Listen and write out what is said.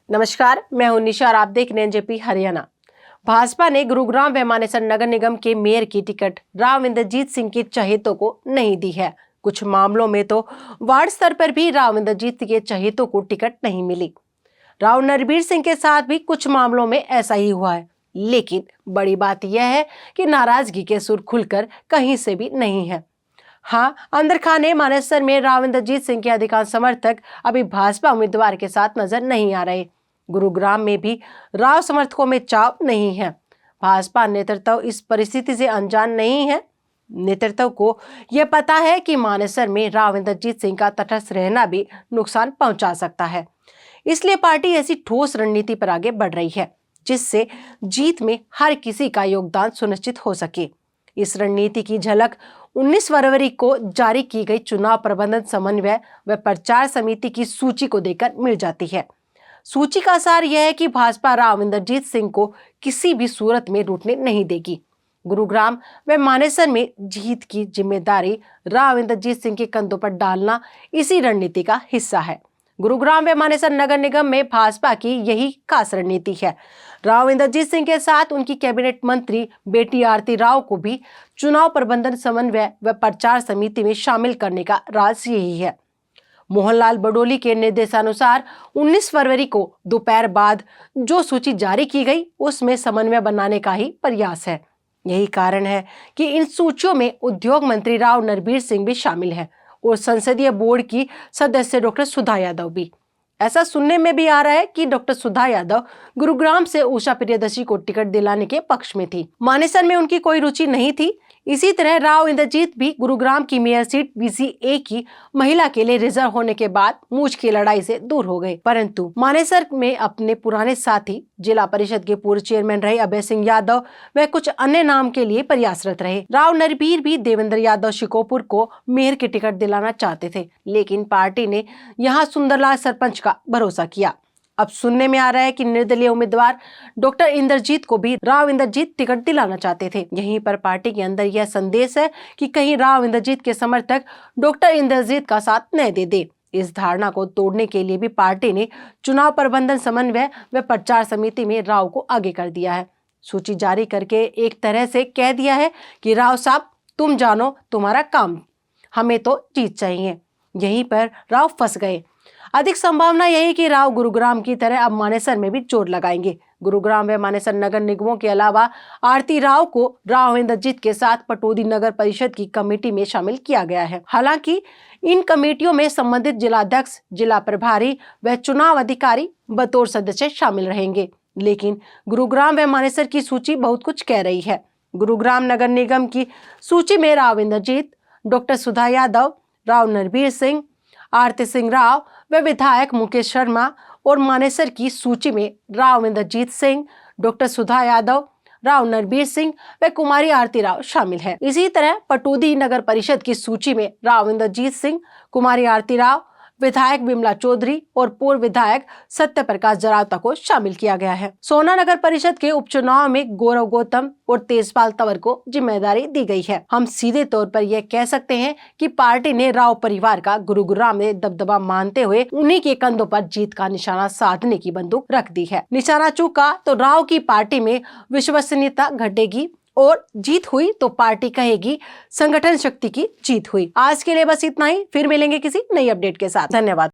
नमस्कार, मैं हूं निशा और आप देख रहे हैं जेपी हरियाणा। भाजपा ने गुरुग्राम व मानेसर नगर निगम के मेयर की टिकट राव इंद्रजीत सिंह के चहेतों को नहीं दी है। कुछ मामलों में तो वार्ड स्तर पर भी राव इंद्रजीत के चहेतों को टिकट नहीं मिली। राव नरबीर सिंह के साथ भी कुछ मामलों में ऐसा ही हुआ है, लेकिन बड़ी बात यह है कि नाराजगी के सुर खुलकर कहीं से भी नहीं है। हाँ, अंदर खाने मानेसर में राव इंद्रजीत सिंह के अधिकांश समर्थक अभी भाजपा उम्मीदवार के साथ नजर नहीं आ रहे। गुरुग्राम में भी राव समर्थकों में चाव नहीं है। भाजपा नेतृत्व इस परिस्थिति से अनजान नहीं है। नेतृत्व को यह पता है कि मानेसर में राव इंद्रजीत सिंह का तटस्थ रहना भी नुकसान पहुंचा सकता है। इसलिए पार्टी ऐसी ठोस रणनीति पर आगे बढ़ रही है जिससे जीत में हर किसी का योगदान सुनिश्चित हो सके। इस रणनीति की झलक 19 फरवरी को जारी की गई चुनाव प्रबंधन समन्वय व प्रचार समिति की सूची को देखकर मिल जाती है। सूची का सार यह है कि भाजपा राव इंद्रजीत सिंह को किसी भी सूरत में रूठने नहीं देगी। गुरुग्राम व मानेसर में जीत की जिम्मेदारी राव इंद्रजीत सिंह के कंधों पर डालना इसी रणनीति का हिस्सा है। गुरुग्राम व मानेसर नगर निगम में भाजपा की यही खास रणनीति है। राव इंद्रजीत सिंह के साथ उनकी कैबिनेट मंत्री बेटी आरती राव को भी चुनाव प्रबंधन समन्वय व प्रचार समिति में शामिल करने का राज यही है। मोहनलाल बडोली के निर्देशानुसार 19 फरवरी को दोपहर बाद जो सूची जारी की गई उसमें समन्वय बनाने का ही प्रयास है। यही कारण है कि इन सूचियों में उद्योग मंत्री राव नरबीर सिंह भी शामिल है और संसदीय बोर्ड की सदस्य डॉक्टर सुधा यादव भी। ऐसा सुनने में भी आ रहा है कि डॉक्टर सुधा यादव गुरुग्राम से उषा प्रियदर्शी को टिकट दिलाने के पक्ष में थी। मानेसर में उनकी कोई रुचि नहीं थी। इसी तरह राव इंद्रजीत भी गुरुग्राम की मेयर सीट BC-A की महिला के लिए रिजर्व होने के बाद मूंछ की लड़ाई से दूर हो गए, परंतु मानेसर में अपने पुराने साथी जिला परिषद के पूर्व चेयरमैन रहे अभय सिंह यादव व कुछ अन्य नाम के लिए प्रयासरत रहे। राव नरबीर भी देवेंद्र यादव शिकोपुर को मेयर की टिकट दिलाना चाहते थे, लेकिन पार्टी ने यहाँ सुंदरलाल सरपंच का भरोसा किया। अब सुनने में आ रहा है कि निर्दलीय उम्मीदवार डॉक्टर इंद्रजीत को भी राव इंद्रजीत टिकट दिलाना चाहते थे। यहीं पर पार्टी के अंदर यह संदेश है कि कहीं राव इंद्रजीत के समर्थक डॉक्टर इंद्रजीत का साथ न दे दे। इस धारणा को तोड़ने के लिए भी पार्टी ने चुनाव प्रबंधन समन्वय व प्रचार समिति में राव को आगे कर दिया है। सूची जारी करके एक तरह से कह दिया है कि राव साहब तुम जानो तुम्हारा काम, हमें तो जीत चाहिए। यहीं पर राव फंस गए। अधिक संभावना यही कि राव गुरुग्राम की तरह अब मानेसर में भी जोर लगाएंगे। गुरुग्राम व मानेसर नगर निगमों के अलावा आरती राव को राव इंद्रजीत के साथ पटौदी नगर परिषद की कमेटी में शामिल किया गया है। हालांकि इन कमेटियों में संबंधित जिलाध्यक्ष, जिला प्रभारी व चुनाव अधिकारी बतौर सदस्य शामिल रहेंगे, लेकिन गुरुग्राम व मानेसर की सूची बहुत कुछ कह रही है। गुरुग्राम नगर निगम की सूची में राव इंद्रजीत, डॉक्टर सुधा यादव, राव नरबीर सिंह, आरती सिंह राव व विधायक मुकेश शर्मा और मानेसर की सूची में राव इंद्रजीत सिंह, डॉक्टर सुधा यादव, राव नरबीर सिंह व कुमारी आरती राव शामिल हैं। इसी तरह पटौदी नगर परिषद की सूची में राव इंद्रजीत सिंह, कुमारी आरती राव, विधायक विमला चौधरी और पूर्व विधायक सत्य प्रकाश जरावता को शामिल किया गया है। सोना नगर परिषद के उपचुनाव में गौरव गौतम और तेजपाल तंवर को जिम्मेदारी दी गई है। हम सीधे तौर पर यह कह सकते हैं कि पार्टी ने राव परिवार का गुरुग्राम में दबदबा मानते हुए उन्हीं के कंधों पर जीत का निशाना साधने की बंदूक रख दी है। निशाना चूका तो राव की पार्टी में विश्वसनीयता घटेगी और जीत हुई तो पार्टी कहेगी संगठन शक्ति की जीत हुई। आज के लिए बस इतना ही, फिर मिलेंगे किसी नई अपडेट के साथ। धन्यवाद।